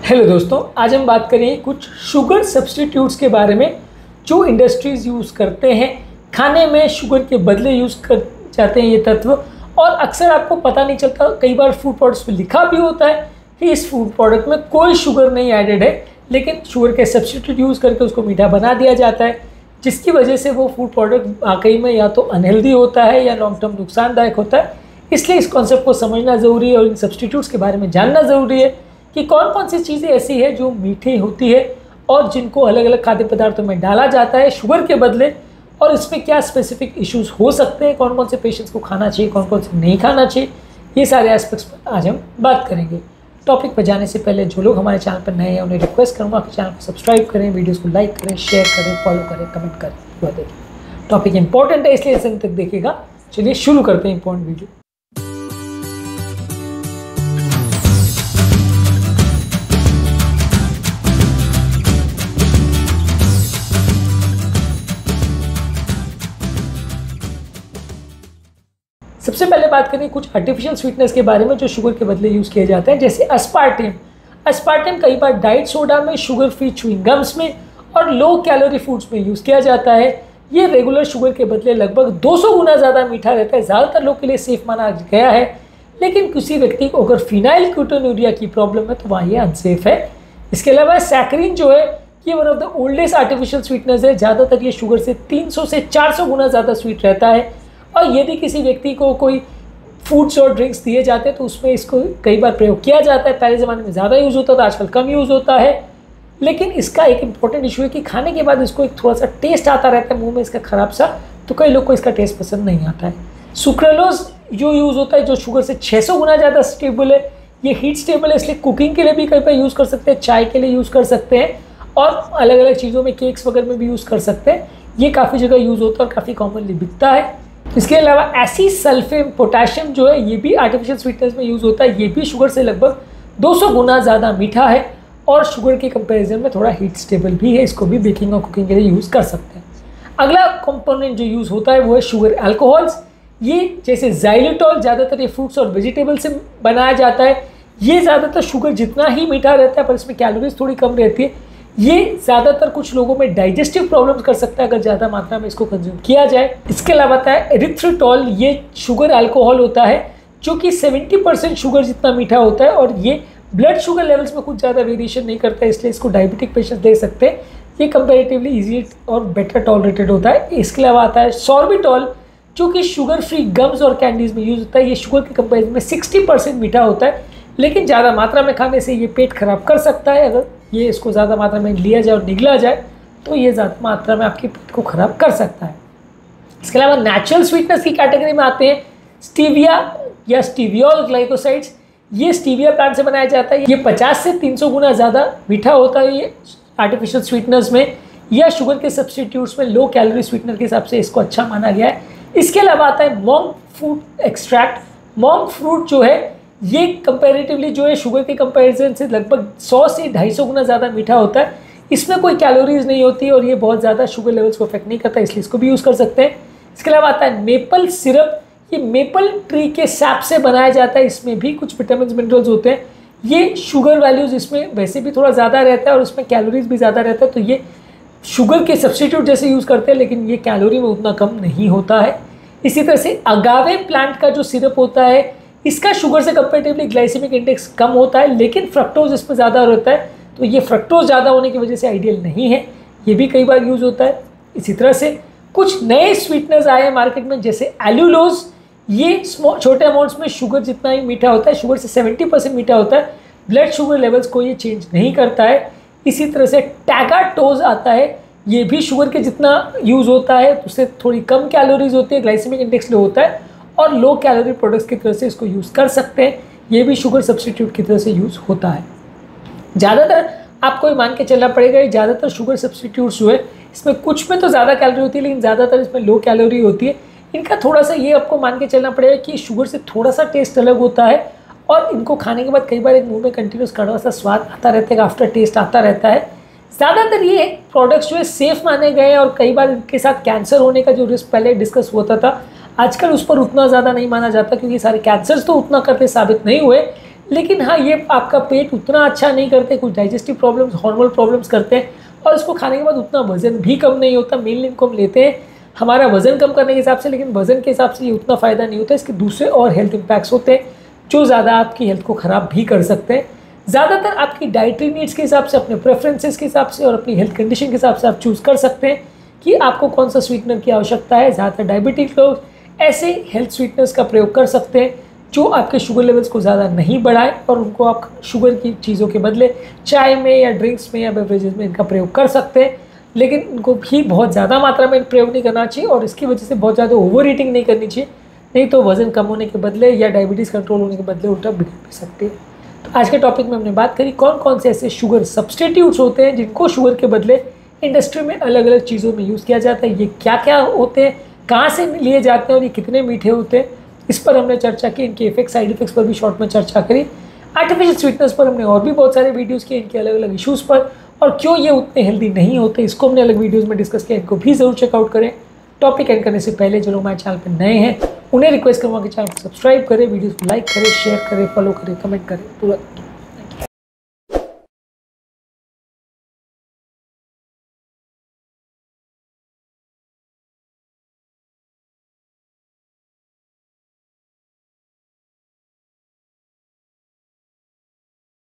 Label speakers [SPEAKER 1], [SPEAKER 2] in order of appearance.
[SPEAKER 1] Hello दोस्तों, आज हम बात करेंगे कुछ शुगर सब्स्टिट्यूट्स के बारे में जो इंडस्ट्रीज़ यूज़ करते हैं। खाने में शुगर के बदले यूज़ कर जाते हैं ये तत्व, और अक्सर आपको पता नहीं चलता। कई बार फूड प्रोडक्ट्स में लिखा भी होता है कि इस फूड प्रोडक्ट में कोई शुगर नहीं एडेड है, लेकिन शुगर के सब्स्टिट्यूट यूज़ करके उसको मीठा बना दिया जाता है, जिसकी वजह से वो फूड प्रोडक्ट वाकई में या तो अनहेल्दी होता है या लॉन्ग टर्म नुकसानदायक होता है। इसलिए इस कॉन्सेप्ट को समझना ज़रूरी है और इन सब्स्टिट्यूट्स के बारे में जानना ज़रूरी है कि कौन कौन सी चीज़ें ऐसी है जो मीठी होती है और जिनको अलग अलग खाद्य पदार्थों में डाला जाता है शुगर के बदले, और इसमें क्या स्पेसिफिक इश्यूज हो सकते हैं, कौन कौन से पेशेंट्स को खाना चाहिए, कौन कौन से नहीं खाना चाहिए। ये सारे एस्पेक्ट्स पर आज हम बात करेंगे। टॉपिक पर जाने से पहले जो लोग हमारे चैनल पर नए हैं उन्हें रिक्वेस्ट करूँगा कि चैनल को सब्सक्राइब करें, वीडियोज़ को लाइक करें, शेयर करें, फॉलो करें, कमेंट करें। वो देखिए टॉपिक इंपॉर्टेंट है, इसलिए इस अंत तक देखिएगा। चलिए शुरू करते हैं इंपॉर्टेंट वीडियो। सबसे पहले बात करें कुछ आर्टिफिशियल स्वीटनेस के बारे में जो शुगर के बदले यूज़ किए जाते हैं, जैसे अस्पार्टेम। अस्पार्टेम कई बार डाइट सोडा में, शुगर फ्री च्युइंग गम्स में और लो कैलोरी फूड्स में यूज़ किया जाता है। ये रेगुलर शुगर के बदले लगभग 200 गुना ज़्यादा मीठा रहता है। ज़्यादातर लोग के लिए सेफ माना गया है, लेकिन किसी व्यक्ति को अगर फिनाइल कीटोन्यूरिया की प्रॉब्लम है तो वहाँ ये अनसेफ है। इसके अलावा सैकरीन जो है ये one of the oldest artificial sweetness है। ज़्यादातर ये शुगर से 300 से 400 गुना ज़्यादा स्वीट रहता है, और यदि किसी व्यक्ति को कोई फूड्स और ड्रिंक्स दिए जाते हैं तो उसमें इसको कई बार प्रयोग किया जाता है। पहले ज़माने में ज़्यादा यूज़ होता था, आजकल कम यूज़ होता है। लेकिन इसका एक इम्पॉर्टेंट इशू है कि खाने के बाद इसको एक थोड़ा सा टेस्ट आता रहता है मुंह में इसका खराब सा, तो कई लोग को इसका टेस्ट पसंद नहीं आता है। सुक्रालोज जो यूज़ होता है, जो शुगर से 600 गुना ज़्यादा स्टेबल है, ये हीट स्टेबल है, इसलिए कुकिंग के लिए भी कई बार यूज़ कर सकते हैं, चाय के लिए यूज़ कर सकते हैं, और अलग अलग चीज़ों में, केक्स वगैरह में भी यूज़ कर सकते हैं। ये काफ़ी जगह यूज़ होता है और काफ़ी कॉमनली बिकता है। इसके अलावा एसिसल्फेम पोटेशियम जो है ये भी आर्टिफिशियल स्वीटनेस में यूज़ होता है। ये भी शुगर से लगभग 200 गुना ज़्यादा मीठा है और शुगर के कंपैरिजन में थोड़ा हीट स्टेबल भी है। इसको भी बेकिंग और कुकिंग के लिए यूज़ कर सकते हैं। अगला कंपोनेंट जो यूज़ होता है वो है शुगर अल्कोहल्स। ये जैसे ज़ाइलिटॉल, ज़्यादातर ये फ्रूट्स और वेजिटेबल से बनाया जाता है। ये ज़्यादातर शुगर जितना ही मीठा रहता है पर इसमें कैलोरीज थोड़ी कम रहती है। ये ज़्यादातर कुछ लोगों में डाइजेस्टिव प्रॉब्लम्स कर सकता है अगर ज़्यादा मात्रा में इसको कंज्यूम किया जाए। इसके अलावा आता है एरिथ्रिटॉल। ये शुगर अल्कोहल होता है जो कि 70% शुगर जितना मीठा होता है, और ये ब्लड शुगर लेवल्स में कुछ ज़्यादा वेरिएशन नहीं करता है, इसलिए इसको डायबिटिक पेशेंट्स दे सकते हैं। ये कंपेरेटिवली ईजी और बेटर टॉलरेटेड होता है। इसके अलावा आता है सॉर्बिटॉल जो कि शुगर फ्री गम्स और कैंडीज़ में यूज़ होता है। ये शुगर के कंपेरिजन में 60% मीठा होता है, लेकिन ज़्यादा मात्रा में खाने से ये पेट खराब कर सकता है। अगर ये इसको ज़्यादा मात्रा में लिया जाए और निगला जाए तो ये ज़्यादा मात्रा में आपके पेट को ख़राब कर सकता है। इसके अलावा नेचुरल स्वीटनेस की कैटेगरी में आते हैं स्टीविया या स्टीवियोल ग्लाइकोसाइड्स। ये स्टीविया प्लांट से बनाया जाता है। ये 50 से 300 गुना ज़्यादा मीठा होता है ये आर्टिफिशियल स्वीटनर्स में या शुगर के सब्स्टिट्यूट्स में। लो कैलोरी स्वीटनर के हिसाब से इसको अच्छा माना गया है। इसके अलावा आता है monk fruit extract. Monk fruit जो है ये कंपैरेटिवली जो है शुगर के कंपैरिजन से लगभग 100 से 250 गुना ज़्यादा मीठा होता है। इसमें कोई कैलोरीज नहीं होती और ये बहुत ज़्यादा शुगर लेवल्स को अफेक्ट नहीं करता, इसलिए इसको भी यूज़ कर सकते हैं। इसके अलावा आता है मेपल सिरप। ये मेपल ट्री के सैप से बनाया जाता है। इसमें भी कुछ विटामिन मिनरल्स होते हैं। ये शुगर वैल्यूज़ इसमें वैसे भी थोड़ा ज़्यादा रहता है और इसमें कैलोरीज भी ज़्यादा रहता है, तो ये शुगर के सब्स्टिट्यूट जैसे यूज़ करते हैं, लेकिन ये कैलोरी में उतना कम नहीं होता है। इसी तरह से अगावे प्लांट का जो सिरप होता है, इसका शुगर से कंपेरेटिवली ग्लाइसेमिक इंडेक्स कम होता है, लेकिन फ्रक्टोज इसमें ज़्यादा रहता है, तो ये फ्रक्टोज ज़्यादा होने की वजह से आइडियल नहीं है। ये भी कई बार यूज़ होता है। इसी तरह से कुछ नए स्वीटनर्स आए हैं मार्केट में, जैसे एल्यूलोज। ये छोटे अमाउंट्स में शुगर जितना ही मीठा होता है, शुगर से 70% मीठा होता है। ब्लड शुगर लेवल्स को ये चेंज नहीं करता है। इसी तरह से टैगाटोज आता है। ये भी शुगर के जितना यूज़ होता है, उससे थोड़ी कम कैलोरीज होती है, ग्लाइसेमिक इंडेक्स लो होता है, और लो कैलोरी प्रोडक्ट्स की तरह से इसको यूज़ कर सकते हैं। ये भी शुगर सब्स्टिट्यूट की तरह से यूज़ होता है। ज़्यादातर आपको ये मान के चलना पड़ेगा, ज़्यादातर शुगर सब्स्टिट्यूट्स जो है इसमें कुछ में तो ज़्यादा कैलोरी होती है, लेकिन ज़्यादातर इसमें लो कैलोरी होती है। इनका थोड़ा सा ये आपको मान के चलना पड़ेगा कि शुगर से थोड़ा सा टेस्ट अलग होता है, और इनको खाने के बाद कई बार एक मुँह में कंटिन्यूस कड़वा सा स्वाद आता रहता है, आफ्टर टेस्ट आता रहता है। ज़्यादातर ये प्रोडक्ट्स जो है सेफ़ माने गए हैं, और कई बार इनके साथ कैंसर होने का जो रिस्क पहले डिस्कस होता था, आजकल उस पर उतना ज़्यादा नहीं माना जाता, क्योंकि सारे कैंसर्स तो उतना करते साबित नहीं हुए, लेकिन हाँ, ये आपका पेट उतना अच्छा नहीं करते, कुछ डाइजेस्टिव प्रॉब्लम्स, हार्मोनल प्रॉब्लम्स करते हैं और इसको खाने के बाद उतना वजन भी कम नहीं होता। मेनली इनको हम लेते हैं हमारा वजन कम करने के हिसाब से, लेकिन वजन के हिसाब से ये उतना फ़ायदा नहीं होता। इसके दूसरे और हेल्थ इम्पैक्ट्स होते हैं जो ज़्यादा आपकी हेल्थ को ख़राब भी कर सकते हैं। ज़्यादातर आपकी डाइटरी नीड्स के हिसाब से, अपने प्रेफरेंसेस के हिसाब से और अपनी हेल्थ कंडीशन के हिसाब से आप चूज़ कर सकते हैं कि आपको कौन सा स्वीटनर की आवश्यकता है। ज़्यादातर डायबिटिक लोग ऐसे हेल्थ स्वीटनर्स का प्रयोग कर सकते हैं जो आपके शुगर लेवल्स को ज़्यादा नहीं बढ़ाए और उनको आप शुगर की चीज़ों के बदले चाय में या ड्रिंक्स में या बेवरेजेस में इनका प्रयोग कर सकते हैं। लेकिन इनको भी बहुत ज़्यादा मात्रा में प्रयोग नहीं करना चाहिए और इसकी वजह से बहुत ज़्यादा ओवर ईटिंग नहीं करनी चाहिए, नहीं तो वज़न कम होने के बदले या डायबिटीज़ कंट्रोल होने के बदले उल्टा बिगड़ भी सकती है। तो आज के टॉपिक में हमने बात करी कौन कौन से ऐसे शुगर सब्सटीट्यूट्स होते हैं जिनको शुगर के बदले इंडस्ट्री में अलग अलग चीज़ों में यूज़ किया जाता है, ये क्या क्या होते हैं, कहाँ से लिए जाते हैं और ये कितने मीठे होते हैं, इस पर हमने चर्चा की। इनके इफेक्ट, साइड इफेक्ट्स पर भी शॉर्ट में चर्चा करी। आर्टिफिशियल स्वीटनेस पर हमने और भी बहुत सारे वीडियोज़ किए, इनके अलग अलग इशूज़ पर और क्यों ये उतने हेल्दी नहीं होते, इसको हमने अलग वीडियोज़ में डिस्कस किया। इनको भी ज़रूर चेकआउट करें। टॉपिक एंड करने से पहले जो लोग हमारे चैनल पर नए हैं उन्हें रिक्वेस्ट करूँगा कि चैनल को सब्सक्राइब करें, वीडियोज़ को लाइक करें, शेयर करें, फॉलो करें, कमेंट करें तुरंत।